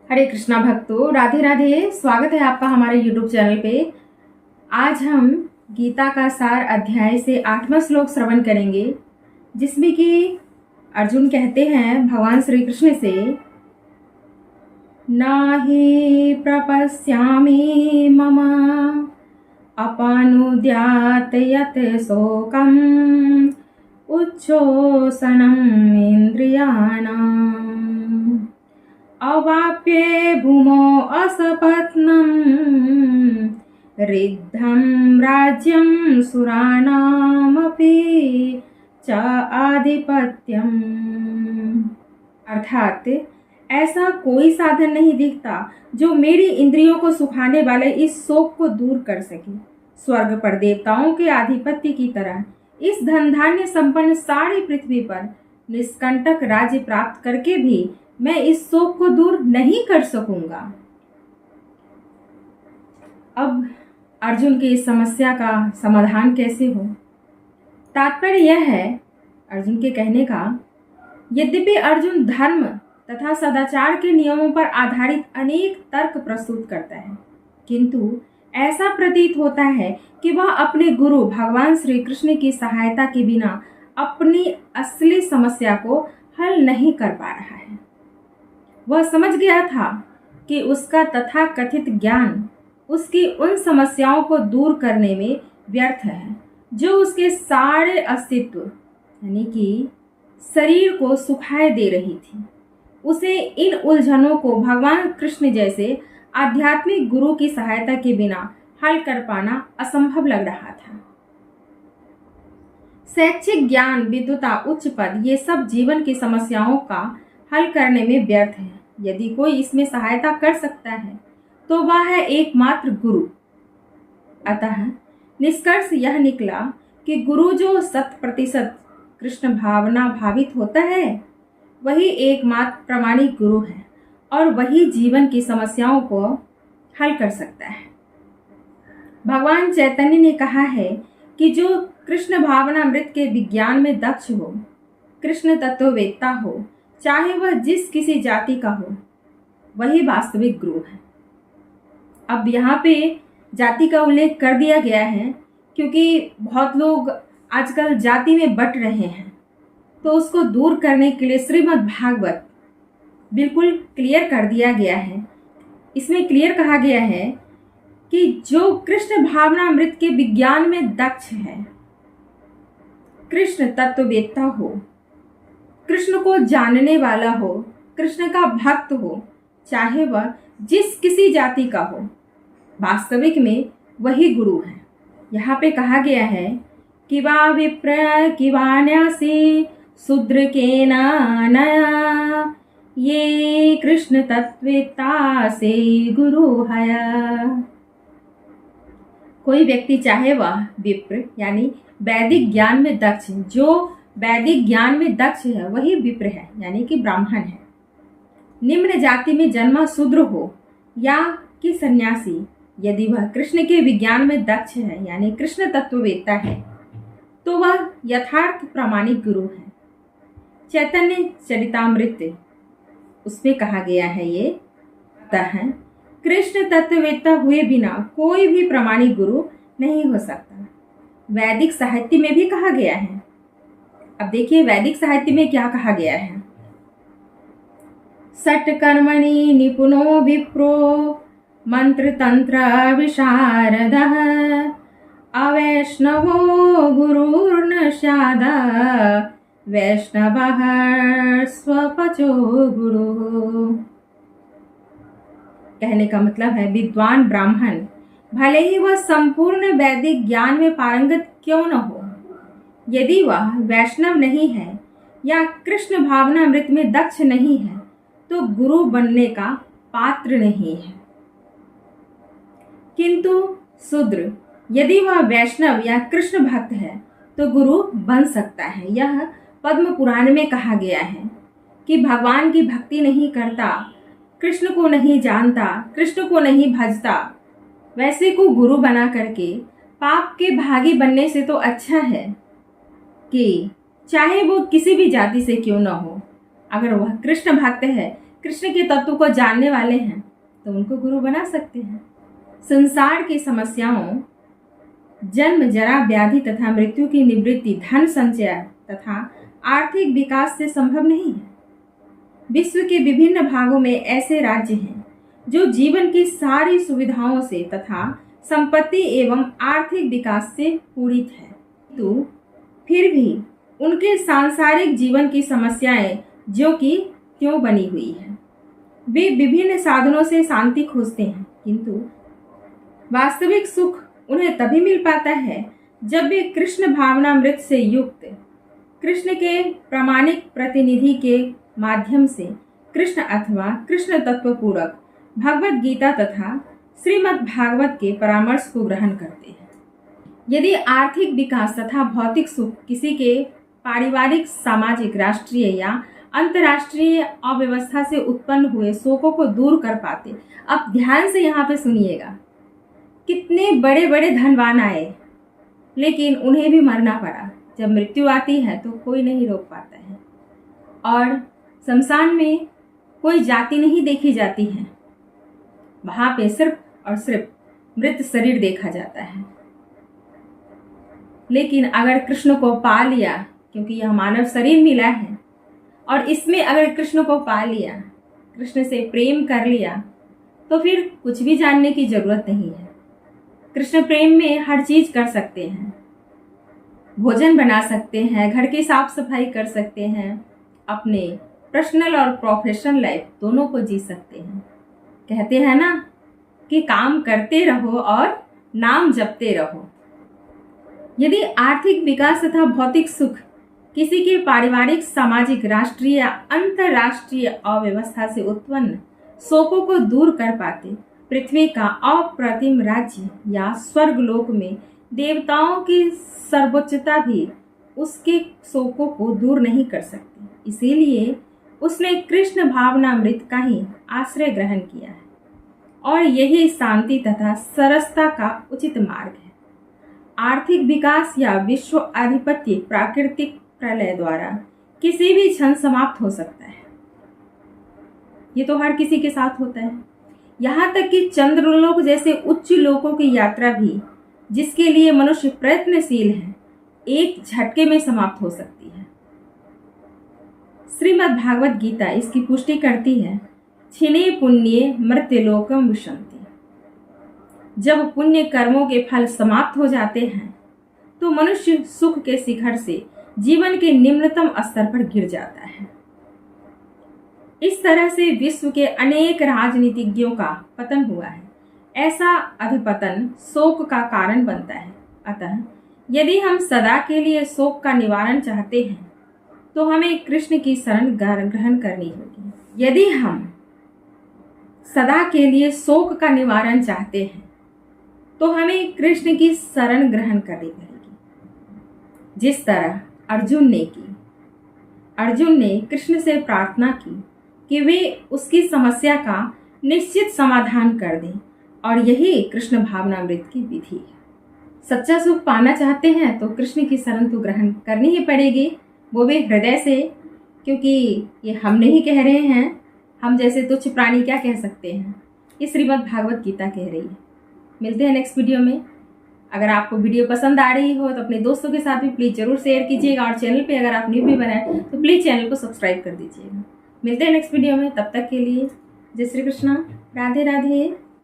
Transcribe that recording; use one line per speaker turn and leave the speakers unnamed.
हरे कृष्णा भक्तों, राधे राधे। स्वागत है आपका हमारे YouTube चैनल पे। आज हम गीता का सार अध्याय से 8वां श्लोक श्रवण करेंगे, जिसमें कि अर्जुन कहते हैं भगवान श्री कृष्ण से, नाहि प्रपश्यामि मम अपनुद्यात यत् शोकम् उच्छोषणम् इन्द्रियाणाम् अवाप्ये भूमो असपत्नं रिद्धं राज्यं सुराणामपि च आधिपत्यम्। अर्थात ऐसा कोई साधन नहीं दिखता जो मेरी इंद्रियों को सुखाने वाले इस शोक को दूर कर सके। स्वर्ग पर देवताओं के आधिपत्य की तरह इस धन धान्य संपन्न सारी पृथ्वी पर निष्कंटक राज्य प्राप्त करके भी मैं इस शोक को दूर नहीं कर सकूंगा। अब अर्जुन की इस समस्या का समाधान कैसे हो? तात्पर्य यह है अर्जुन के कहने का, यद्यपि अर्जुन धर्म तथा सदाचार के नियमों पर आधारित अनेक तर्क प्रस्तुत करता है, किंतु ऐसा प्रतीत होता है कि वह अपने गुरु भगवान श्री कृष्ण की सहायता के बिना अपनी असली समस्या को हल नहीं कर पा रहा है। वह समझ गया था कि उसका तथाकथित ज्ञान उसकी उन समस्याओं को दूर करने में व्यर्थ है जो उसके सारे अस्तित्व यानी कि शरीर को सुखाए दे रही थी। उसे इन उलझनों को भगवान कृष्ण जैसे आध्यात्मिक गुरु की सहायता के बिना हल कर पाना असंभव लग रहा था। शैक्षिक ज्ञान, विद्वता, उच्च पद, ये सब जीवन की समस्याओं का हल करने में व्यर्थ है। यदि कोई इसमें सहायता कर सकता है तो वह है एकमात्र गुरु। अतः निष्कर्ष यह निकला कि गुरु जो 100% कृष्ण भावना भावित होता है, वही एकमात्र प्रामाणिक गुरु है और वही जीवन की समस्याओं को हल कर सकता है। भगवान चैतन्य ने कहा है कि जो कृष्ण भावनामृत के विज्ञान में दक्ष हो, कृष्ण तत्ववेत्ता हो, चाहे वह जिस किसी जाति का हो, वही वास्तविक गुरु है। अब यहाँ पे जाति का उल्लेख कर दिया गया है क्योंकि बहुत लोग आजकल जाति में बट रहे हैं, तो उसको दूर करने के लिए श्रीमद् भागवत बिल्कुल क्लियर कर दिया गया है। इसमें क्लियर कहा गया है कि जो कृष्ण भावनामृत के विज्ञान में दक्ष है, कृष्ण तत्ववेत्ता हो, कृष्ण को जानने वाला हो, कृष्ण का भक्त हो, चाहे वह जिस किसी जाति का हो, वास्तविक में वही गुरु है। यहाँ पे कहा गया है कि वा विप्र कि वाण्यासी शूद्र के नया ये कृष्ण तत्वेता से गुरु हया। कोई व्यक्ति चाहे वह विप्र यानी वैदिक ज्ञान में दक्ष, जो वैदिक ज्ञान में दक्ष है वही विप्र है यानी कि ब्राह्मण है, निम्न जाति में जन्मा शूद्र हो या कि सन्यासी, यदि वह कृष्ण के विज्ञान में दक्ष है यानी कृष्ण तत्ववेत्ता है, तो वह यथार्थ प्रामाणिक गुरु है। चैतन्य चरितामृत उसमें कहा गया है ये, अतः कृष्ण तत्ववेत्ता हुए बिना कोई भी प्रामाणिक गुरु नहीं हो सकता। वैदिक साहित्य में भी कहा गया है। अब देखिए वैदिक साहित्य में क्या कहा गया है। सट्कर्मणि निपुणो विप्रो मंत्र तंत्र विशारदः अवैष्णवो गुरुर्न स्यादा वैष्णवः स्वपचो गुरु। कहने का मतलब है विद्वान ब्राह्मण भले ही वह संपूर्ण वैदिक ज्ञान में पारंगत क्यों न हो, यदि वह वैष्णव नहीं है या कृष्ण भावनामृत में दक्ष नहीं है, तो गुरु बनने का पात्र नहीं है। किंतु शूद्र यदि वह वैष्णव या कृष्ण भक्त है तो गुरु बन सकता है। यह पद्म पुराण में कहा गया है कि भगवान की भक्ति नहीं करता, कृष्ण को नहीं जानता, कृष्ण को नहीं भजता, वैसे को गुरु बना करके पाप के भागी बनने से तो अच्छा है कि चाहे वो किसी भी जाति से क्यों न हो, अगर वह कृष्ण भक्त है, कृष्ण के तत्व को जानने वाले हैं तो उनको गुरु बना सकते हैं। संसार की समस्याओं, जन्म, जरा, व्याधि तथा मृत्यु की निवृत्ति धन संचय तथा आर्थिक विकास से संभव नहीं है। विश्व के विभिन्न भागों में ऐसे राज्य हैं जो जीवन की सारी सुविधाओं से तथा संपत्ति एवं आर्थिक विकास से पूरित है, तो फिर भी उनके सांसारिक जीवन की समस्याएं जो कि त्यों बनी हुई है। वे विभिन्न साधनों से शांति खोजते हैं, किंतु वास्तविक सुख उन्हें तभी मिल पाता है जब वे कृष्ण भावनामृत से युक्त कृष्ण के प्रामाणिक प्रतिनिधि के माध्यम से कृष्ण अथवा कृष्ण तत्व पूरक भगवत गीता तथा श्रीमद् भागवत के परामर्श को ग्रहण करते हैं। यदि आर्थिक विकास तथा भौतिक सुख किसी के पारिवारिक, सामाजिक, राष्ट्रीय या अंतर्राष्ट्रीय अव्यवस्था से उत्पन्न हुए शोकों को दूर कर पाते। अब ध्यान से यहाँ पे सुनिएगा, कितने बड़े बड़े धनवान आए लेकिन उन्हें भी मरना पड़ा। जब मृत्यु आती है तो कोई नहीं रोक पाता है, और शमशान में कोई जाति नहीं देखी जाती है, वहां पे सिर्फ और सिर्फ मृत शरीर देखा जाता है। लेकिन अगर कृष्ण को पा लिया, क्योंकि यह मानव शरीर मिला है और इसमें अगर कृष्ण को पा लिया, कृष्ण से प्रेम कर लिया, तो फिर कुछ भी जानने की जरूरत नहीं है। कृष्ण प्रेम में हर चीज कर सकते हैं, भोजन बना सकते हैं, घर की साफ सफाई कर सकते हैं, अपने पर्सनल और प्रोफेशनल लाइफ दोनों को जी सकते हैं। कहते हैं ना कि काम करते रहो और नाम जपते रहो। यदि आर्थिक विकास तथा भौतिक सुख किसी के पारिवारिक, सामाजिक, राष्ट्रीय या अंतर्राष्ट्रीय अव्यवस्था से उत्पन्न शोकों को दूर कर पाते, पृथ्वी का अप्रतिम राज्य या स्वर्गलोक में देवताओं की सर्वोच्चता भी उसके शोकों को दूर नहीं कर सकती। इसीलिए उसने कृष्ण भावनामृत का ही आश्रय ग्रहण किया है, और यही शांति तथा सरसता का उचित मार्ग है। आर्थिक विकास या विश्व आधिपत्य प्राकृतिक प्रलय द्वारा किसी भी क्षण समाप्त हो सकता है। ये तो हर किसी के साथ होता है। यहाँ तक कि चंद्रलोक जैसे उच्च लोकों की यात्रा भी, जिसके लिए मनुष्य प्रयत्नशील है, एक झटके में समाप्त हो सकती है। श्रीमद् भागवत गीता इसकी पुष्टि करती है, क्षीणे पुण्ये मर्त्यलोकम विशन्ति। जब पुण्य कर्मों के फल समाप्त हो जाते हैं तो मनुष्य सुख के शिखर से जीवन के निम्नतम स्तर पर गिर जाता है। इस तरह से विश्व के अनेक राजनीतिज्ञों का पतन हुआ है। ऐसा अधपतन शोक का कारण बनता है। अतः यदि हम सदा के लिए शोक का निवारण चाहते हैं तो हमें कृष्ण की शरण ग्रहण करनी होगी। यदि हम सदा के लिए शोक का निवारण चाहते हैं तो हमें कृष्ण की शरण ग्रहण करनी पड़ेगी, जिस तरह अर्जुन ने कृष्ण से प्रार्थना की कि वे उसकी समस्या का निश्चित समाधान कर दें, और यही कृष्ण भावनामृत की विधि है। सच्चा सुख पाना चाहते हैं तो कृष्ण की शरण तो ग्रहण करनी ही पड़ेगी, वो भी हृदय से, क्योंकि ये हम नहीं कह रहे हैं, हम जैसे तुच्छ प्राणी क्या कह सकते हैं, ये श्रीमद् भागवत गीता कह रही है। मिलते हैं नेक्स्ट वीडियो में। अगर आपको वीडियो पसंद आ रही हो तो अपने दोस्तों के साथ भी प्लीज़ ज़रूर शेयर कीजिएगा, और चैनल पे अगर आप न्यू भी बनाए तो प्लीज़ चैनल को सब्सक्राइब कर दीजिएगा। मिलते हैं नेक्स्ट वीडियो में, तब तक के लिए जय श्री कृष्णा, राधे राधे।